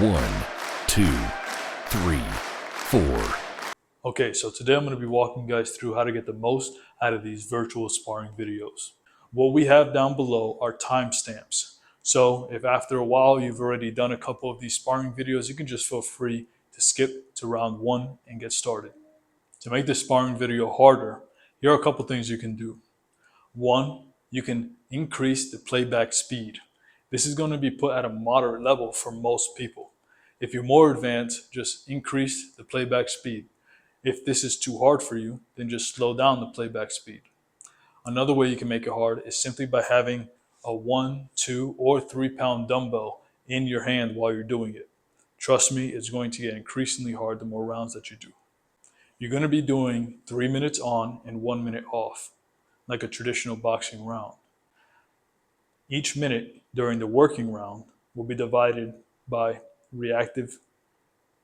1, 2, 3, 4. Okay, so today I'm going to be walking you guys through how to get the most out of these virtual sparring videos. What we have down below are timestamps. So if after a while you've already done a couple of these sparring videos, you can just feel free to skip to round 1 and get started. To make this sparring video harder, here are a couple things you can do. 1, you can increase the playback speed. This is going to be put at a moderate level for most people. If you're more advanced, just increase the playback speed. If this is too hard for you, then just slow down the playback speed. Another way you can make it hard is simply by having a 1, 2, or 3 pound dumbbell in your hand while you're doing it. Trust me, it's going to get increasingly hard the more rounds that you do. You're going to be doing 3 minutes on and 1 minute off, like a traditional boxing round. Each minute during the working round will be divided by reactive,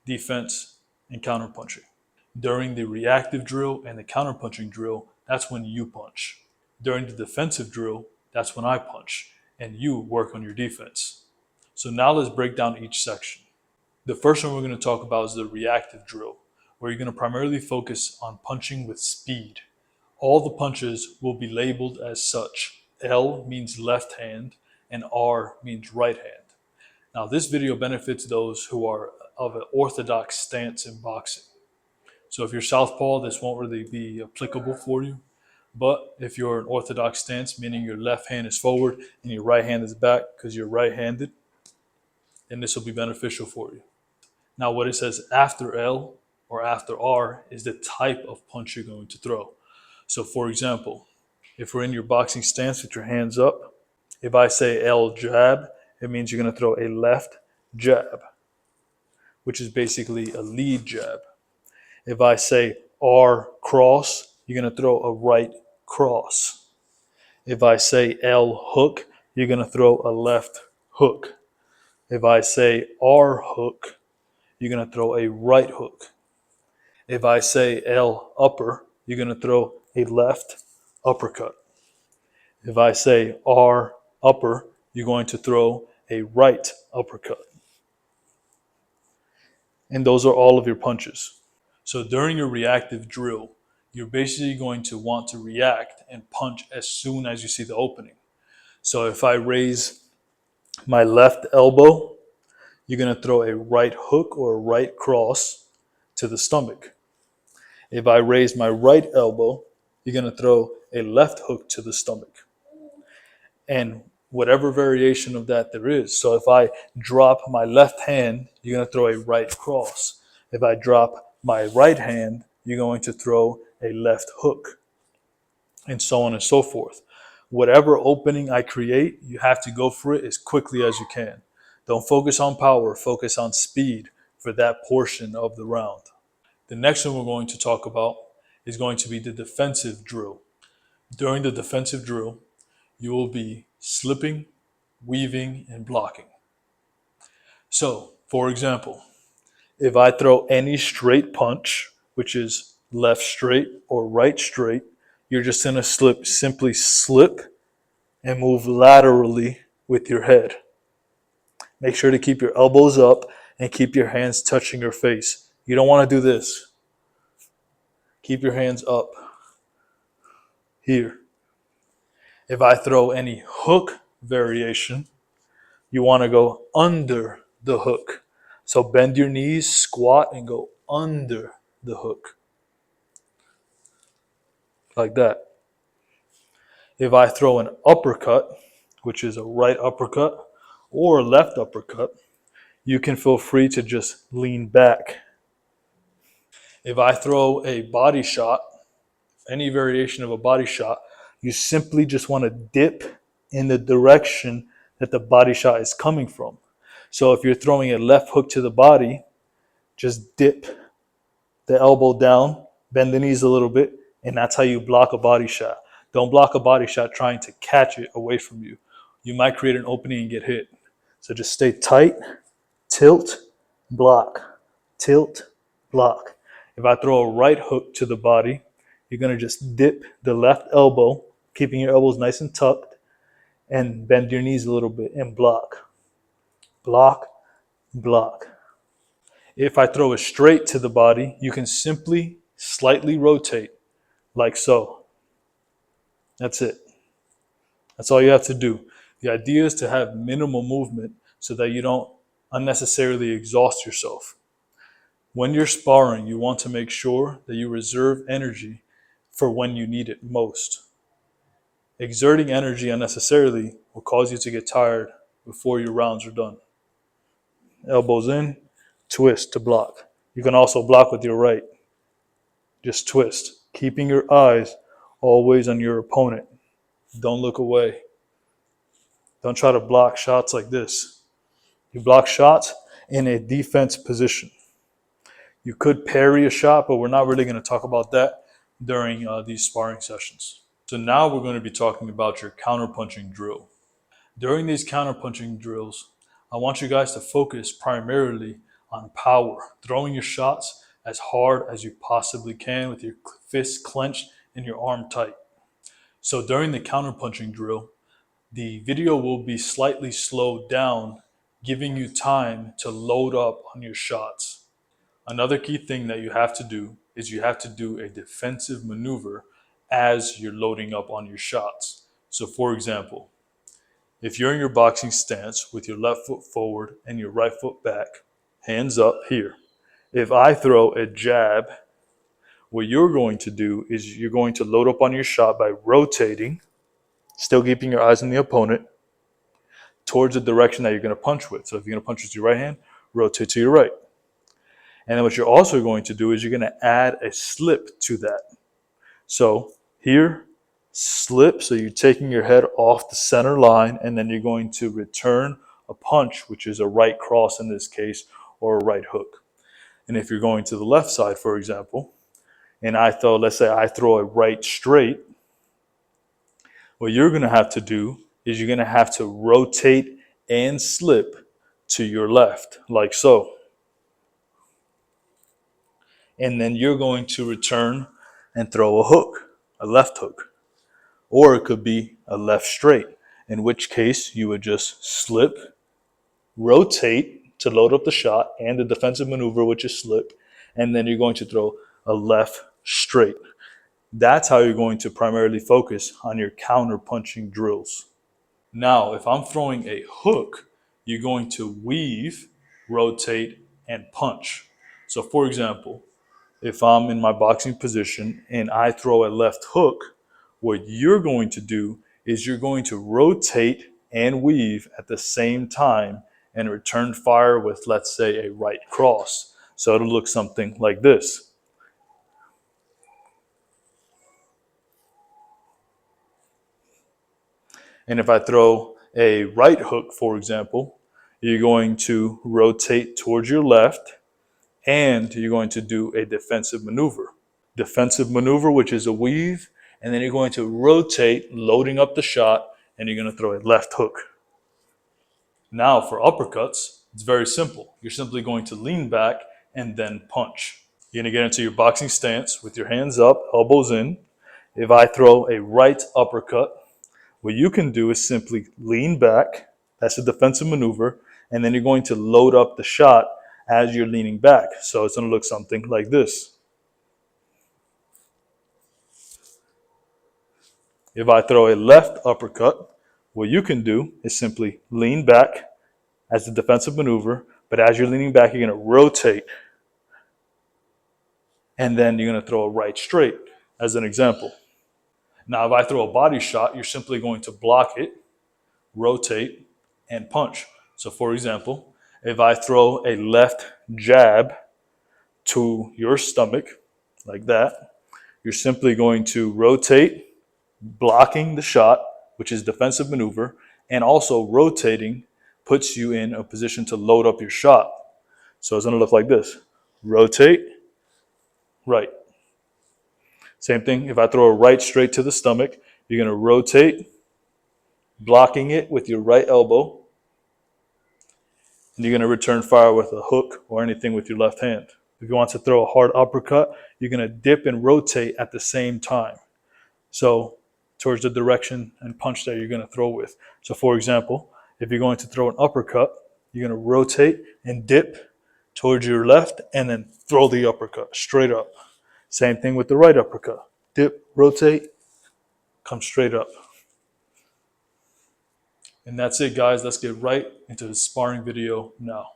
defense, and counterpunching. During the reactive drill and the counterpunching drill, that's when you punch. During the defensive drill, that's when I punch, and you work on your defense. So now let's break down each section. The first one we're going to talk about is the reactive drill, where you're going to primarily focus on punching with speed. All the punches will be labeled as such. L means left hand, and R means right hand. Now this video benefits those who are of an orthodox stance in boxing. So if you're southpaw, this won't really be applicable for you. But if you're an orthodox stance, meaning your left hand is forward and your right hand is back because you're right-handed, then this will be beneficial for you. Now what it says after L or after R is the type of punch you're going to throw. So for example, if we're in your boxing stance with your hands up, if I say L jab, it means you're going to throw a left jab, which is basically a lead jab. If I say R cross, you're going to throw a right cross. If I say L hook, you're going to throw a left hook. If I say R hook, you're going to throw a right hook. If I say L upper, you're going to throw a left uppercut. If I say R upper, you're going to throw a right uppercut. And those are all of your punches. So during your reactive drill, you're basically going to want to react and punch as soon as you see the opening. So if I raise my left elbow, you're going to throw a right hook or a right cross to the stomach. If I raise my right elbow, you're going to throw a left hook to the stomach. And whatever variation of that there is. So if I drop my left hand, you're going to throw a right cross. If I drop my right hand, you're going to throw a left hook, and so on and so forth. Whatever opening I create, you have to go for it as quickly as you can. Don't focus on power, focus on speed for that portion of the round. The next one we're going to talk about is going to be the defensive drill. During the defensive drill, you will be slipping, weaving, and blocking. So, for example, if I throw any straight punch, which is left straight or right straight, you're just going to simply slip and move laterally with your head. Make sure to keep your elbows up and keep your hands touching your face. You don't want to do this. Keep your hands up here. If I throw any hook variation, you want to go under the hook. So bend your knees, squat, and go under the hook. Like that. If I throw an uppercut, which is a right uppercut or a left uppercut, you can feel free to just lean back. If I throw a body shot, any variation of a body shot, you simply just want to dip in the direction that the body shot is coming from. So if you're throwing a left hook to the body, just dip the elbow down, bend the knees a little bit, and that's how you block a body shot. Don't block a body shot trying to catch it away from you. You might create an opening and get hit. So just stay tight, tilt, block, tilt, block. If I throw a right hook to the body, you're going to just dip the left elbow, keeping your elbows nice and tucked, and bend your knees a little bit and block. Block, block. If I throw it straight to the body, you can simply slightly rotate like so. That's it. That's all you have to do. The idea is to have minimal movement so that you don't unnecessarily exhaust yourself. When you're sparring, you want to make sure that you reserve energy for when you need it most. Exerting energy unnecessarily will cause you to get tired before your rounds are done. Elbows in, twist to block. You can also block with your right. Just twist, keeping your eyes always on your opponent. Don't look away. Don't try to block shots like this. You block shots in a defense position. You could parry a shot, but we're not really going to talk about that during these sparring sessions. So now we're going to be talking about your counterpunching drill. During these counterpunching drills, I want you guys to focus primarily on power, throwing your shots as hard as you possibly can with your fist clenched and your arm tight. So during the counterpunching drill, the video will be slightly slowed down, giving you time to load up on your shots. Another key thing that you have to do is you have to do a defensive maneuver as you're loading up on your shots. So for example, if you're in your boxing stance with your left foot forward and your right foot back, hands up here. If I throw a jab, what you're going to do is you're going to load up on your shot by rotating, still keeping your eyes on the opponent, towards the direction that you're going to punch with. So if you're going to punch with your right hand, rotate to your right. And then what you're also going to do is you're going to add a slip to that. So here, slip, so you're taking your head off the center line, and then you're going to return a punch, which is a right cross in this case, or a right hook. And if you're going to the left side, for example, and let's say I throw a right straight, what you're going to have to do is you're going to have to rotate and slip to your left, like so. And then you're going to return and throw a hook, a left hook. Or it could be a left straight, in which case you would just slip, rotate to load up the shot and the defensive maneuver, which is slip, and then you're going to throw a left straight. That's how you're going to primarily focus on your counter punching drills. Now, if I'm throwing a hook, you're going to weave, rotate, and punch. So for example, if I'm in my boxing position and I throw a left hook, what you're going to do is you're going to rotate and weave at the same time and return fire with, let's say, a right cross. So it'll look something like this. And if I throw a right hook, for example, you're going to rotate towards your left and you're going to do a defensive maneuver. Defensive maneuver, which is a weave, and then you're going to rotate, loading up the shot, and you're going to throw a left hook. Now for uppercuts, it's very simple. You're simply going to lean back and then punch. You're going to get into your boxing stance with your hands up, elbows in. If I throw a right uppercut, what you can do is simply lean back. That's a defensive maneuver. And then you're going to load up the shot as you're leaning back. So it's going to look something like this. If I throw a left uppercut, what you can do is simply lean back as a defensive maneuver, but as you're leaning back, you're going to rotate, and then you're going to throw a right straight, as an example. Now, if I throw a body shot, you're simply going to block it, rotate, and punch. So for example, if I throw a left jab to your stomach, like that, you're simply going to rotate, blocking the shot, which is defensive maneuver, and also rotating puts you in a position to load up your shot. So it's going to look like this. Rotate, right. Same thing, if I throw a right straight to the stomach, you're going to rotate, blocking it with your right elbow, and you're going to return fire with a hook or anything with your left hand. If you want to throw a hard uppercut, you're going to dip and rotate at the same time. So towards the direction and punch that you're going to throw with. So for example, if you're going to throw an uppercut, you're going to rotate and dip towards your left, and then throw the uppercut straight up. Same thing with the right uppercut. Dip, rotate, come straight up. And that's it, guys. Let's get right into the sparring video now.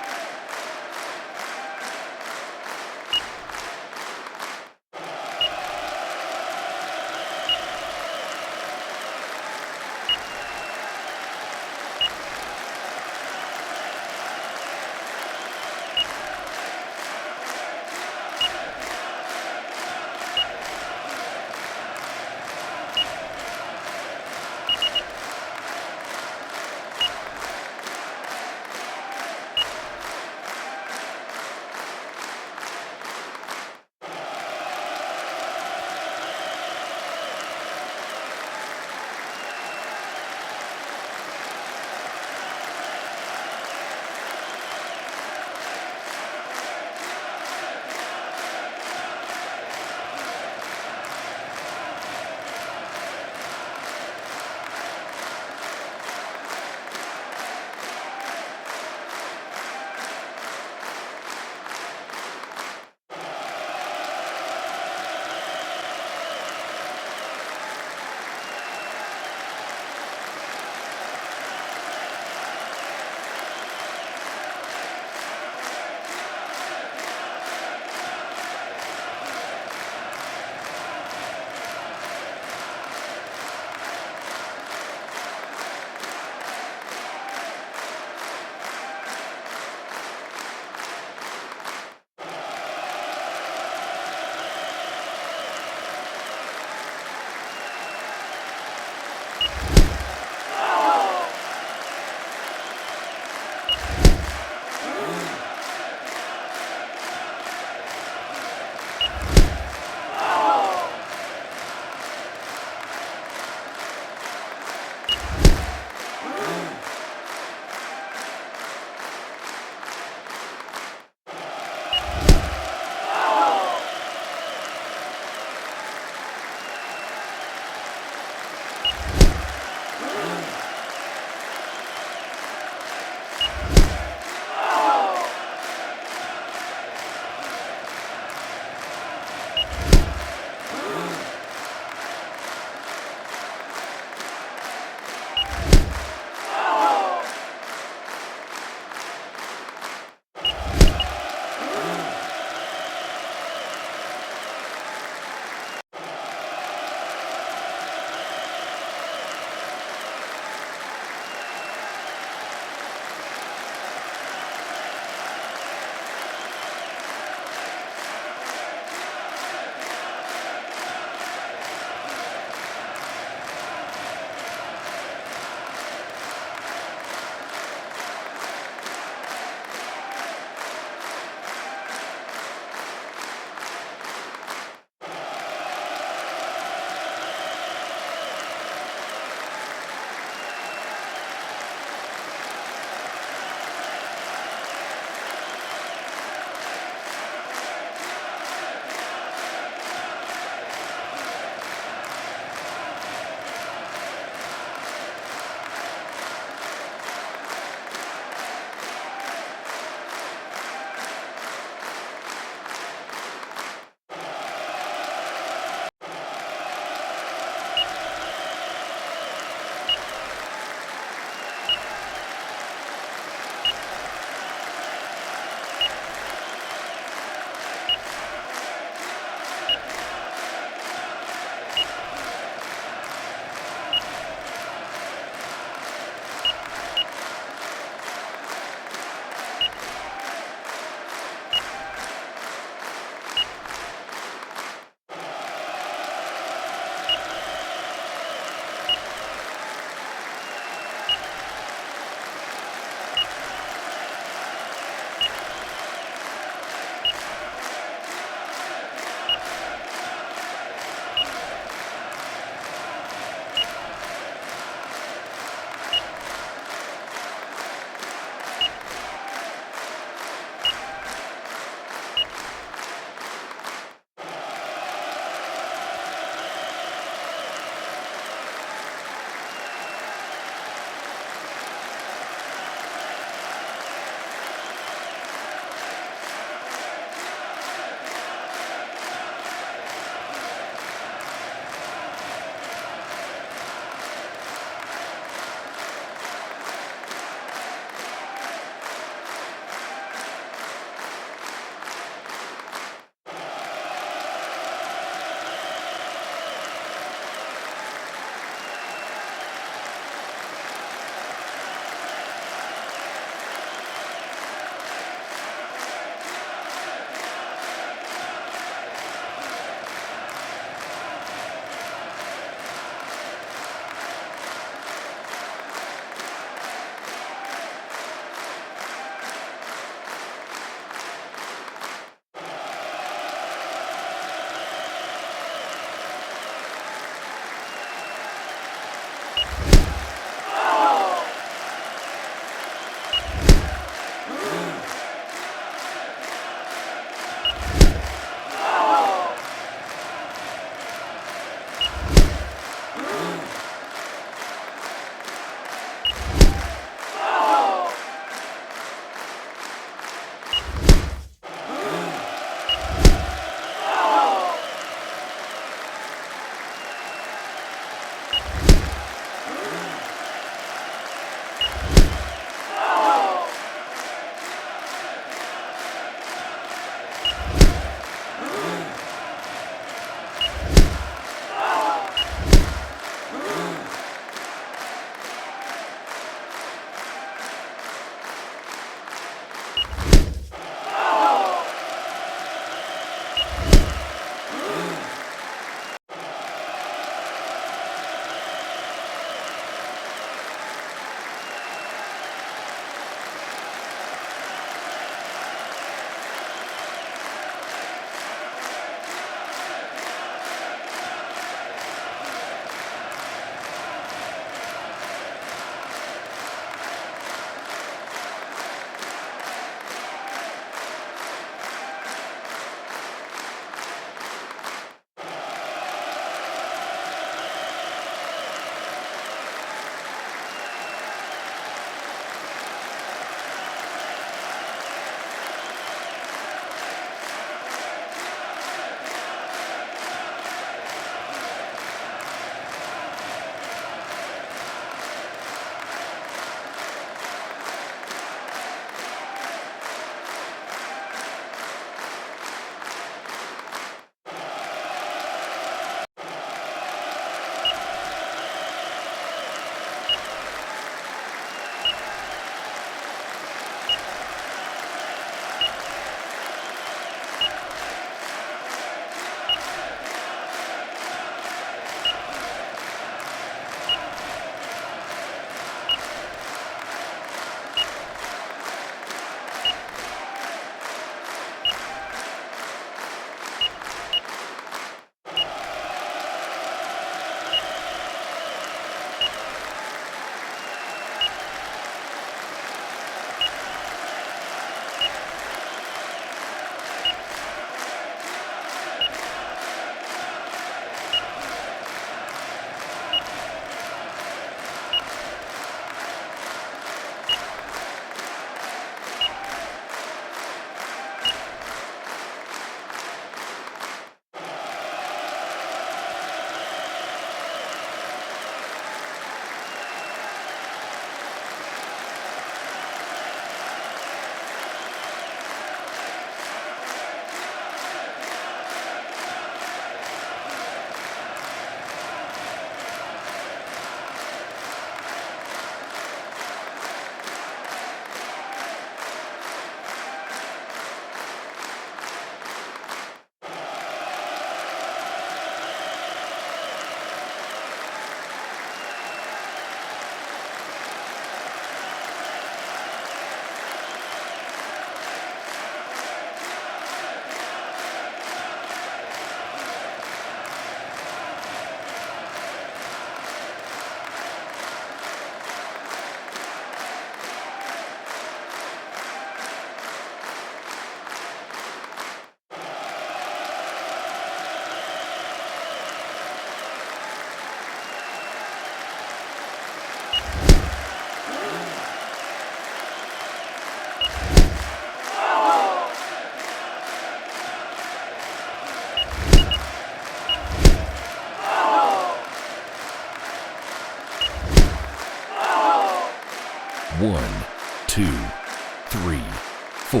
4,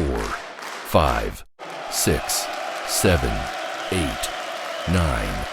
5, 6, 7, 8, 9.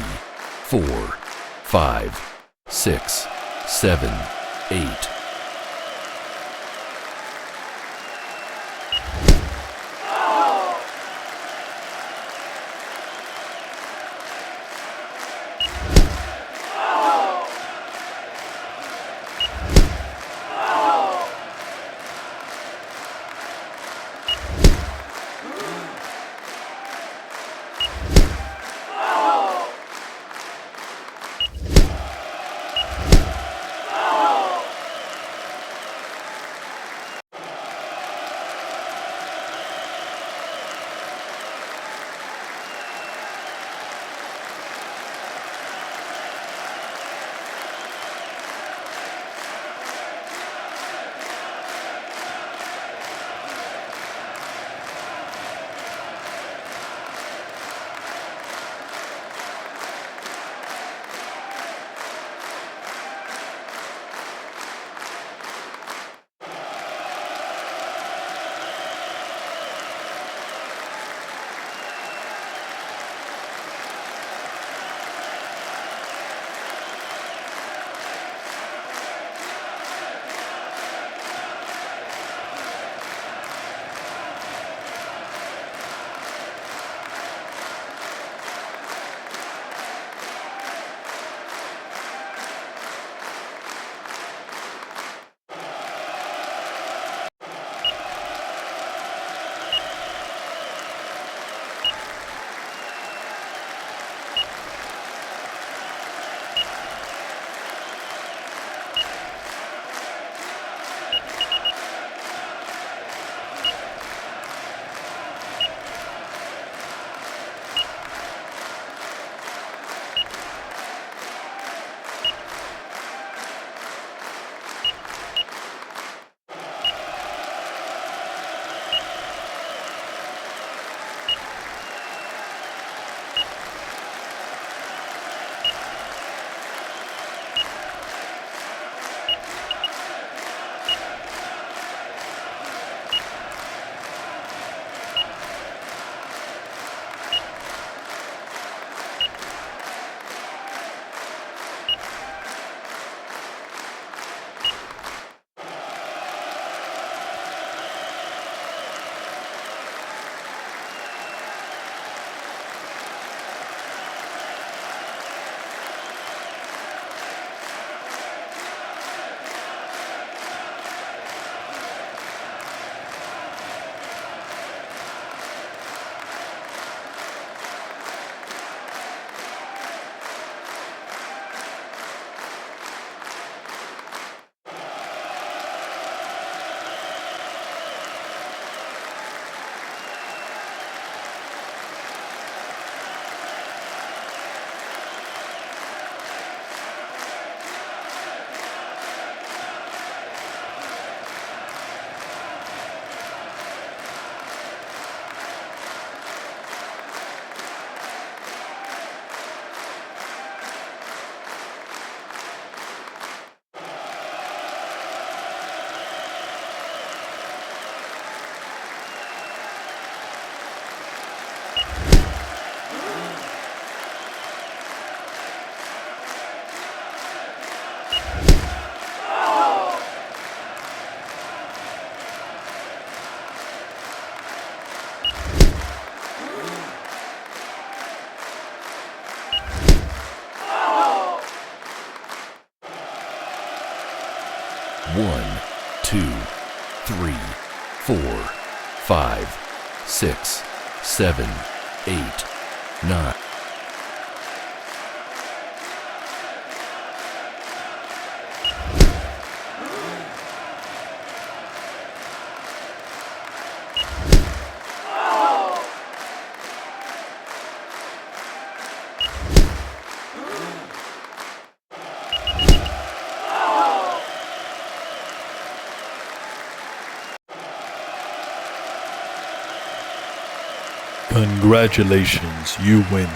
4, 5, 6, 7, 8. One, 2, 3, 4, 5, 6, 7, 8, 9. Congratulations, you win.